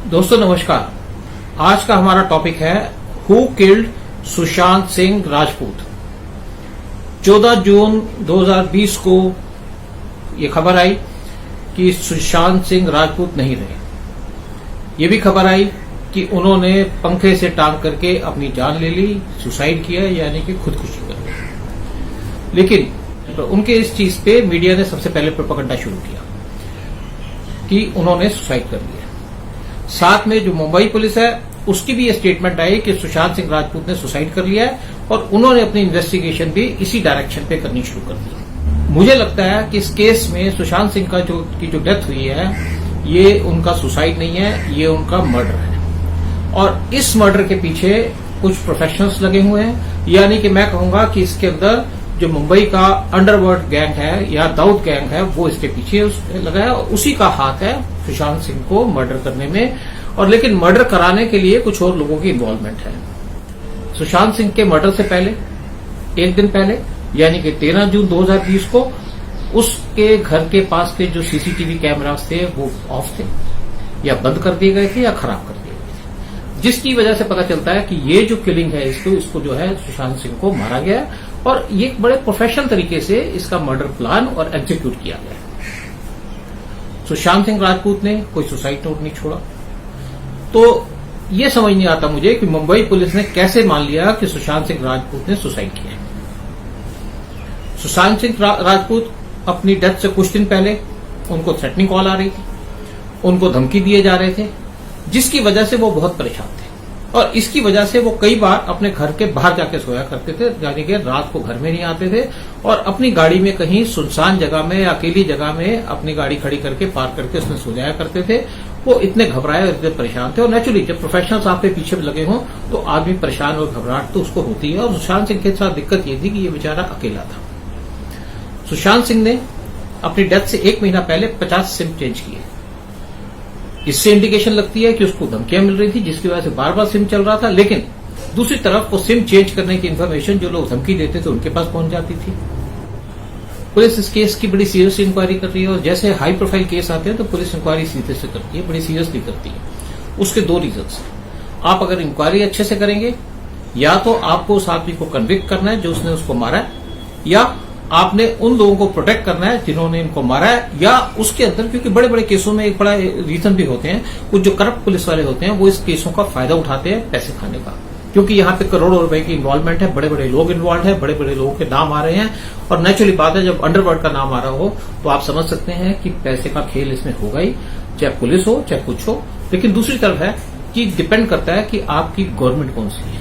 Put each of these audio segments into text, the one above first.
दोस्तों नमस्कार। आज का हमारा टॉपिक है हु किल्ड सुशांत सिंह राजपूत। 14 जून 2020 को ये खबर आई कि सुशांत सिंह राजपूत नहीं रहे। ये भी खबर आई कि उन्होंने पंखे से टांग करके अपनी जान ले ली, सुसाइड किया, यानी कि खुदकुशी कर ली। लेकिन उनके इस चीज पे मीडिया ने सबसे पहले प्रोपेगेंडा शुरू किया कि उन्होंने सुसाइड कर लिया। साथ में जो मुंबई पुलिस है उसकी भी ये स्टेटमेंट आई कि सुशांत सिंह राजपूत ने सुसाइड कर लिया है और उन्होंने अपनी इन्वेस्टिगेशन भी इसी डायरेक्शन पे करनी शुरू कर दी। मुझे लगता है कि इस केस में सुशांत सिंह का जो डेथ हुई है ये उनका सुसाइड नहीं है, ये उनका मर्डर है। और इस मर्डर के पीछे कुछ प्रोफेशनल्स लगे हुए हैं, यानी कि मैं कहूंगा कि इसके अंदर जो मुंबई का अंडरवर्ल्ड गैंग है या दाऊद गैंग है वो इसके पीछे लगा है और उसी का हाथ है सुशांत सिंह को मर्डर करने में। और लेकिन मर्डर कराने के लिए कुछ और लोगों की इन्वॉल्वमेंट है। सुशांत सिंह के मर्डर से पहले एक दिन पहले यानी कि 13 जून 2020 को उसके घर के पास के जो सीसीटीवी कैमरास थे वो ऑफ थे या बंद कर दिए गए थे या खराब कर दिए गए थे, जिसकी वजह से पता चलता है कि ये जो किलिंग है इसको जो है सुशांत सिंह को मारा गया और ये एक बड़े प्रोफेशनल तरीके से इसका मर्डर प्लान और एग्जीक्यूट किया गया। सुशांत सिंह राजपूत ने कोई सुसाइड नोट नहीं छोड़ा। तो ये समझ नहीं आता मुझे कि मुंबई पुलिस ने कैसे मान लिया कि सुशांत सिंह राजपूत ने सुसाइड किया। सुशांत सिंह राजपूत अपनी डेथ से कुछ दिन पहले उनको थ्रेटनिंग कॉल आ रही थी, उनको धमकी दिए जा रहे थे, जिसकी वजह से वो बहुत परेशान थे और इसकी वजह से वो कई बार अपने घर के बाहर जाके सोया करते थे, यानी कि रात को घर में नहीं आते थे और अपनी गाड़ी में कहीं सुनसान जगह में, अकेली जगह में अपनी गाड़ी खड़ी करके पार्क करके उसमें सो जाया करते थे। वो इतने घबराए और इतने परेशान थे और नेचुरली जब प्रोफेशनल्स आपके पीछे लगे हों तो आदमी परेशान और घबराहट तो उसको होती है। और सुशांत सिंह के साथ दिक्कत ये थी कि ये बेचारा अकेला था। सुशांत सिंह ने अपनी डेथ से 1 महीना पहले 50 सिम चेंज किए। इससे इंडिकेशन लगती है कि उसको धमकियां मिल रही थी, जिसकी वजह से बार बार सिम चल रहा था। लेकिन दूसरी तरफ वो सिम चेंज करने की इन्फॉर्मेशन जो लोग धमकी देते थे उनके पास पहुंच जाती थी। पुलिस इस केस की बड़ी सीरियस इंक्वायरी कर रही है और जैसे हाई प्रोफाइल केस आते हैं तो पुलिस इंक्वायरी सीधे से करती है, बड़ी सीरियसली करती है। उसके 2 रीजंस हैं। आप अगर इंक्वायरी अच्छे से करेंगे या तो आपको उस आदमी को कन्विक्ट करना है जो उसने उसको मारा है, या आपने उन लोगों को प्रोटेक्ट करना है जिन्होंने इनको मारा है, या उसके अंदर, क्योंकि बड़े बड़े केसों में एक बड़ा रीजन भी होते हैं, कुछ जो करप्ट पुलिस वाले होते हैं वो इस केसों का फायदा उठाते हैं पैसे खाने का, क्योंकि यहाँ पे करोड़ों रुपए की इन्वॉल्वमेंट है, बड़े बड़े लोग इन्वॉल्व है, बड़े बड़े लोगों के नाम आ रहे हैं और नेचुरली बात है जब अंडरवर्ल्ड का नाम आ रहा हो तो आप समझ सकते हैं कि पैसे का खेल इसमें होगा ही, चाहे पुलिस हो चाहे कुछ हो। लेकिन दूसरी तरफ है कि डिपेंड करता है कि आपकी गवर्नमेंट कौन सी है।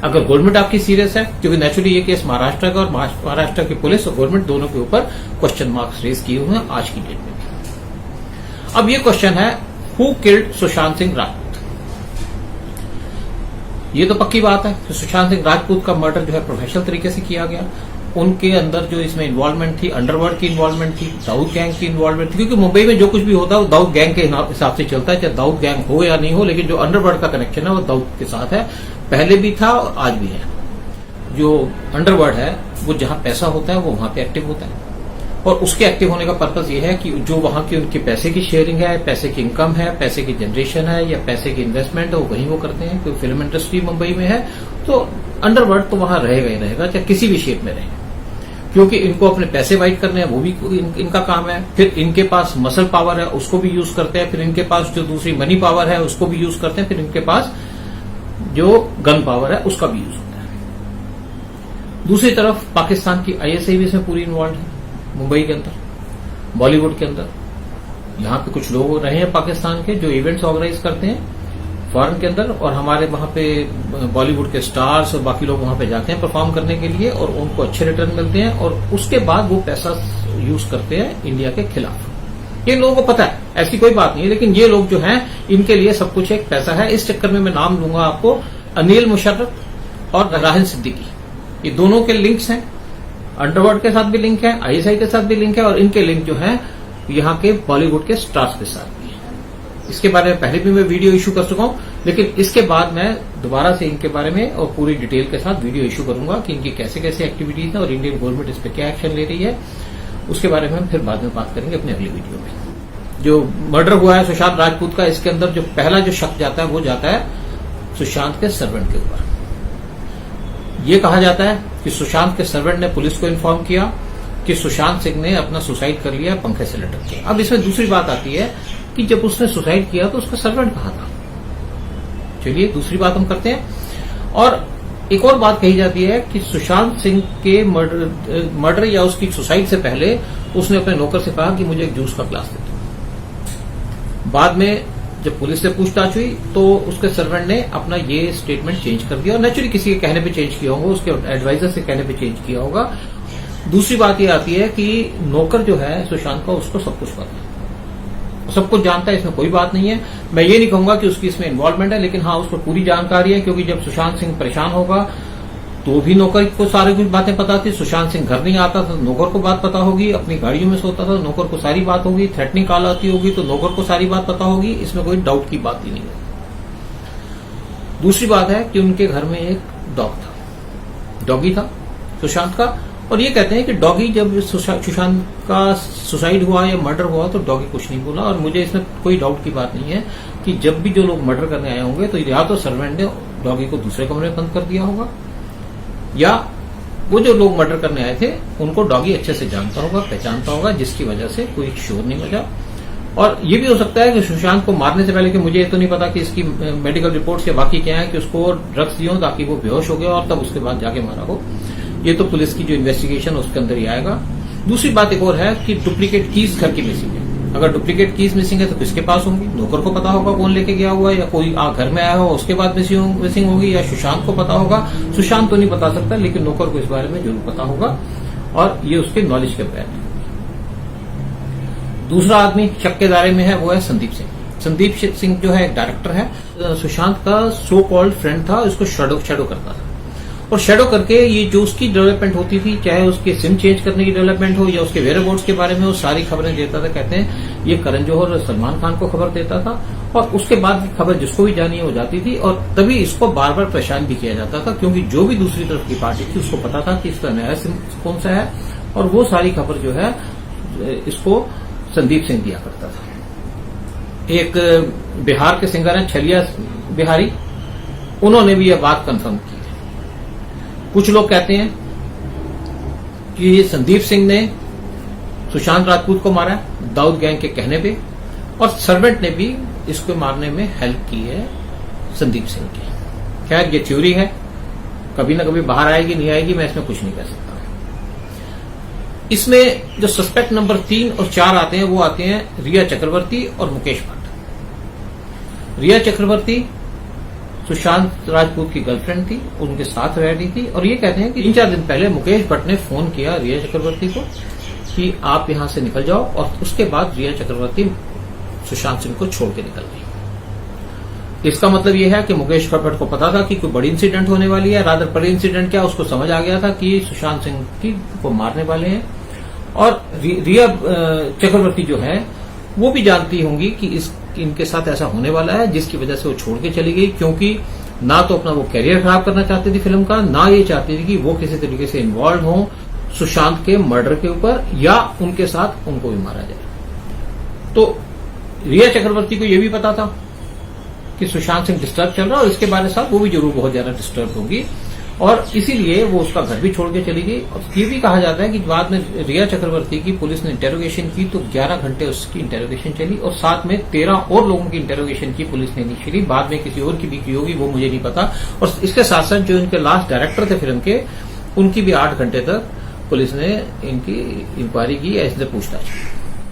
अगर गवर्नमेंट आपकी सीरियस है, क्योंकि नेचुरली ये केस महाराष्ट्र का और महाराष्ट्र की पुलिस और गवर्नमेंट दोनों के ऊपर क्वेश्चन मार्क्स रेज किए हुए हैं आज की डेट में भी। अब ये क्वेश्चन है हु किल्ड सुशांत सिंह राजपूत। ये तो पक्की बात है कि सुशांत सिंह राजपूत का मर्डर जो है प्रोफेशनल तरीके से किया गया। उनके अंदर जो इसमें इन्वॉल्वमेंट थी, अंडरवर्ल्ड की इन्वॉल्वमेंट थी, दाऊद गैंग की इन्वॉल्वमेंट थी, क्योंकि मुंबई में जो कुछ भी होता है वो दाऊद गैंग के हिसाब से चलता है, चाहे दाऊद गैंग हो या नहीं हो, लेकिन जो अंडरवर्ल्ड का कनेक्शन है वो दाऊद के साथ है, पहले भी था और आज भी है। जो अंडरवर्ल्ड है वो जहां पैसा होता है वो वहां पे एक्टिव होता है और उसके एक्टिव होने का पर्पज ये है कि जो वहां की उनके पैसे की शेयरिंग है, पैसे की इनकम है, पैसे की जनरेशन है या पैसे की इन्वेस्टमेंट है, वो वहीं वो करते हैं। क्योंकि फिल्म इंडस्ट्री मुंबई में है तो अंडरवर्ल्ड तो वहां रहेगा ही रहेगा, चाहे किसी भी शेप में रहे, क्योंकि इनको अपने पैसे वाइट करने हैं वो भी इनका काम है। फिर इनके पास मसल पावर है उसको भी यूज करते हैं, फिर इनके पास जो दूसरी मनी पावर है उसको भी यूज करते हैं, फिर इनके पास जो गन पावर है उसका भी यूज होता है। दूसरी तरफ पाकिस्तान की आईएसआई भी इसमें पूरी इन्वॉल्व है, मुंबई के अंदर, बॉलीवुड के अंदर। यहाँ पे कुछ लोग रहे हैं पाकिस्तान के जो इवेंट्स ऑर्गेनाइज करते हैं फॉरेन के अंदर, और हमारे वहां पे बॉलीवुड के स्टार्स और बाकी लोग वहां पे जाते हैं परफॉर्म करने के लिए और उनको अच्छे रिटर्न मिलते हैं और उसके बाद वो पैसा यूज करते हैं इंडिया के खिलाफ। ये लोगों को पता है, ऐसी कोई बात नहीं है, लेकिन ये लोग जो हैं इनके लिए सब कुछ एक पैसा है। इस चक्कर में मैं नाम लूंगा आपको अनिल मुशर्रफ और राहिल सिद्दीकी, ये दोनों के लिंक्स हैं, अंडरवर्ल्ड के साथ भी लिंक है, आईएसआई के साथ भी लिंक है और इनके लिंक जो है यहाँ के बॉलीवुड के स्टार्स के साथ भी है। इसके बारे में पहले भी मैं वीडियो इशू कर चुका हूं, लेकिन इसके बाद मैं दोबारा से इनके बारे में और पूरी डिटेल के साथ वीडियो इशू करूंगा कि इनकी कैसे कैसे एक्टिविटीज है और इंडियन गवर्नमेंट इस पर क्या एक्शन ले रही है। उसके बारे में हम फिर बाद में बात करेंगे अपने अगली वीडियो में। जो मर्डर हुआ है सुशांत राजपूत का, इसके अंदर जो पहला जो शक जाता है वो जाता है सुशांत के सर्वेंट के ऊपर। ये कहा जाता है कि सुशांत के सर्वेंट ने पुलिस को इन्फॉर्म किया कि सुशांत सिंह ने अपना सुसाइड कर लिया, पंखे से लटक के। अब इसमें दूसरी बात आती है कि जब उसने सुसाइड किया तो उसका सर्वेंट कहां था। चलिए दूसरी बात हम करते हैं। और एक और बात कही जाती है कि सुशांत सिंह के मर्डर या उसकी सुसाइड से पहले उसने अपने नौकर से कहा कि मुझे एक जूस का ग्लास दे दो। बाद में जब पुलिस से पूछताछ हुई तो उसके सर्वेंट ने अपना ये स्टेटमेंट चेंज कर दिया, और नेचुरली किसी के कहने पे चेंज किया होगा, उसके एडवाइजर से कहने पे चेंज किया होगा। दूसरी बात ये आती है कि नौकर जो है सुशांत का, उसको सब कुछ पता है, सब कुछ जानता है, इसमें कोई बात नहीं है। मैं ये नहीं कहूंगा कि उसकी इसमें इन्वॉल्वमेंट है, लेकिन हाँ उसको पूरी जानकारी है, क्योंकि जब सुशांत सिंह परेशान होगा तो भी नौकर को सारी कुछ बातें पता थी। सुशांत सिंह घर नहीं आता था, नौकर को बात पता होगी, अपनी गाड़ियों में सोता था, नौकर को सारी बात होगी, थ्रेटनिंग कॉल आती होगी तो नौकर को सारी बात पता होगी, इसमें कोई डाउट की बात ही नहीं है। दूसरी बात है कि उनके घर में एक डॉग था, डॉगी था सुशांत का, और ये कहते हैं कि डॉगी जब सुशांत का सुसाइड हुआ या मर्डर हुआ तो डॉगी कुछ नहीं बोला। और मुझे इसमें कोई डाउट की बात नहीं है कि जब भी जो लोग मर्डर करने आए होंगे तो या तो सर्वेंट ने डॉगी को दूसरे कमरे में बंद कर दिया होगा, या वो जो लोग मर्डर करने आए थे उनको डॉगी अच्छे से जानता होगा, पहचानता होगा, जिसकी वजह से कोई शोर नहीं बजा। और ये भी हो सकता है कि सुशांत को मारने से पहले, कि मुझे ये तो नहीं पता कि इसकी मेडिकल रिपोर्ट से बाकी क्या है, कि उसको ड्रग्स दिए ताकि वो बेहोश हो गया और तब उसके बाद जाके मारा हो। ये तो पुलिस की जो इन्वेस्टिगेशन उसके अंदर ही आएगा। दूसरी बात एक और है कि डुप्लीकेट कीज घर की मिसिंग है। अगर डुप्लीकेट कीज मिसिंग है तो किसके पास होंगी? नौकर को पता होगा कौन लेके गया हुआ है, या कोई घर में आया हो उसके बाद मिसिंग होगी, या सुशांत को पता होगा। सुशांत तो नहीं बता सकता, लेकिन नौकर को इस बारे में जरूर पता होगा, और ये उसके नॉलेज के बैठ। दूसरा आदमी शक के दायरे में है वो है संदीप सिंह। संदीप सिंह जो है एक डायरेक्टर है, सुशांत का सो कॉल्ड फ्रेंड था, उसको शैडो करता था। और शैडो करके ये जो उसकी डेवलपमेंट होती थी, चाहे उसके सिम चेंज करने की डेवलपमेंट हो या उसके वेयरअबाउट्स के बारे में, वो सारी खबरें देता था। कहते हैं ये करण जौहर और सलमान खान को खबर देता था, और उसके बाद की खबर जिसको भी जानी हो जाती थी। और तभी इसको बार बार परेशान भी किया जाता था, क्योंकि जो भी दूसरी तरफ की पार्टी थी उसको पता था कि इसका नया सिम कौन सा है, और वो सारी खबर जो है इसको संदीप सिंह दिया करता था। एक बिहार के सिंगर हैं छलिया बिहारी, उन्होंने भी यह बात कंफर्म की। कुछ लोग कहते हैं कि संदीप सिंह ने सुशांत राजपूत को मारा है दाऊद गैंग के कहने पे, और सर्वेंट ने भी इसको मारने में हेल्प की है संदीप सिंह की। खैर ये थ्योरी है, कभी ना कभी बाहर आएगी, नहीं आएगी, मैं इसमें कुछ नहीं कह सकता। इसमें जो सस्पेक्ट नंबर 3 और 4 आते हैं वो आते हैं रिया चक्रवर्ती और मुकेश भट्ट। रिया चक्रवर्ती सुशांत राजपूत की गर्लफ्रेंड थी, उनके साथ रह रही थी, और ये कहते हैं कि 3-4 दिन पहले मुकेश भट्ट ने फोन किया रिया चक्रवर्ती को कि आप यहां से निकल जाओ, और उसके बाद रिया चक्रवर्ती सुशांत सिंह को छोड़ के निकल गई। इसका मतलब यह है कि मुकेश भट्ट को पता था कि कोई बड़ी इंसिडेंट होने वाली है, रादर बड़ी इंसिडेंट क्या, उसको समझ आ गया था कि सुशांत सिंह को मारने वाले हैं। और रिया चक्रवर्ती जो है वो भी जानती होंगी कि इनके साथ ऐसा होने वाला है, जिसकी वजह से वो छोड़ के चली गई, क्योंकि ना तो अपना वो कैरियर खराब करना चाहती थी फिल्म का, ना ये चाहती थी कि वो किसी तरीके से इन्वॉल्व हो सुशांत के मर्डर के ऊपर, या उनके साथ उनको भी मारा जाए। तो रिया चक्रवर्ती को यह भी पता था कि सुशांत सिंह डिस्टर्ब चल रहा है, और इसके बारे में वो भी जरूर बहुत ज्यादा डिस्टर्ब होगी, और इसीलिए वो उसका घर भी छोड़ के चली गई। और ये भी कहा जाता है कि बाद में रिया चक्रवर्ती की पुलिस ने इंटेरोगेशन की तो 11 घंटे उसकी इंटेरोगेशन चली, और साथ में 13 और लोगों की इंटेरोगेशन की पुलिस ने नहीं चली। बाद में किसी और की भी की होगी, वो मुझे नहीं पता। और इसके साथ साथ जो इनके लास्ट डायरेक्टर थे फिल्म के, उनकी भी 8 घंटे तक पुलिस ने इनकी इंक्वायरी की, ऐसे पूछताछ की।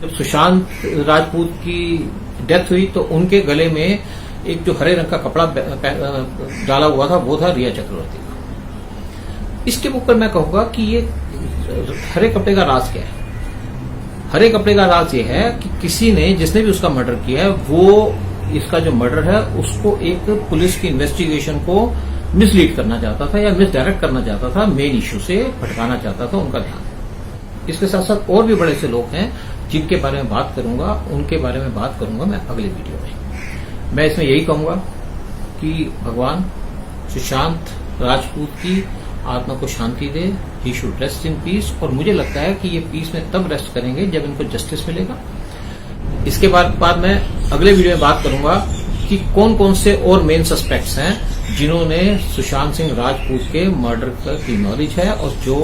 जब सुशांत राजपूत की डेथ हुई तो उनके गले में एक जो हरे रंग का कपड़ा डाला हुआ था वो था रिया चक्रवर्ती का। इसके ऊपर मैं कहूंगा कि ये हरे कपड़े का राज क्या है? हरे कपड़े का राज ये है कि किसी ने, जिसने भी उसका मर्डर किया है, वो इसका जो मर्डर है उसको एक पुलिस की इन्वेस्टिगेशन को मिसलीड करना चाहता था या मिसडायरेक्ट करना चाहता था, मेन इश्यू से भटकाना चाहता था उनका ध्यान। इसके साथ साथ और भी बड़े से लोग हैं जिनके बारे में बात करूंगा, उनके बारे में बात करूंगा मैं अगले वीडियो में। मैं इसमें यही कहूंगा कि भगवान सुशांत राजपूत की आत्मा को शांति दे, he should rest in peace. और मुझे लगता है कि ये पीस में तब रेस्ट करेंगे जब इनको जस्टिस मिलेगा। इसके बाद मैं अगले वीडियो में बात करूंगा कि कौन कौन से और मेन सस्पेक्ट्स हैं जिन्होंने सुशांत सिंह राजपूत के मर्डर की नॉलेज है और जो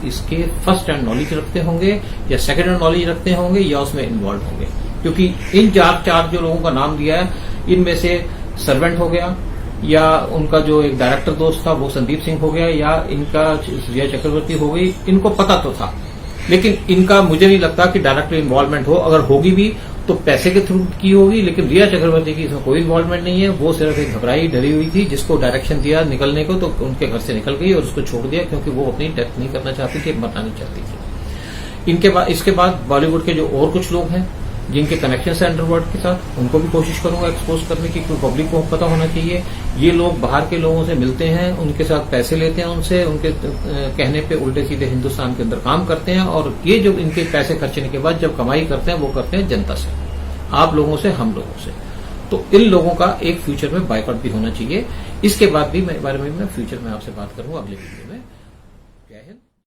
इसके फर्स्ट हैंड नॉलेज रखते होंगे या सेकंड हैंड नॉलेज रखते होंगे या उसमें इन्वॉल्व होंगे। क्योंकि इन चार जो लोगों का नाम दिया है, इनमें से सर्वेंट हो गया, या उनका जो एक डायरेक्टर दोस्त था वो संदीप सिंह हो गया, या इनका रिया चक्रवर्ती हो गई। इनको पता तो था, लेकिन इनका मुझे नहीं लगता कि डायरेक्ट इन्वॉल्वमेंट हो। अगर होगी भी तो पैसे के थ्रू की होगी, लेकिन रिया चक्रवर्ती की इसमें कोई इन्वॉल्वमेंट नहीं है। वो सिर्फ एक घबराई डरी हुई थी, जिसको डायरेक्शन दिया निकलने को तो उनके घर से निकल गई और उसको छोड़ दिया, क्योंकि वो अपनी डेथ नहीं करना चाहती थी, मरना नहीं चाहती थी। इसके बाद बॉलीवुड के जो और कुछ लोग हैं जिनके कनेक्शन है अंडरवर्ल्ड के साथ, उनको भी कोशिश करूंगा एक्सपोज करने की, क्योंकि पब्लिक को पता होना चाहिए। ये लोग बाहर के लोगों से मिलते हैं, उनके साथ पैसे लेते हैं, उनसे उनके कहने पे उल्टे सीधे हिंदुस्तान के अंदर काम करते हैं, और ये जो इनके पैसे खर्चने के बाद जब कमाई करते हैं वो करते हैं जनता से, आप लोगों से, हम लोगों से। तो इन लोगों का एक फ्यूचर में बायकॉट भी होना चाहिए। इसके बाद भी मैं बारे में फ्यूचर में आपसे बात करूंगा अगले वीडियो में। जय हिंद।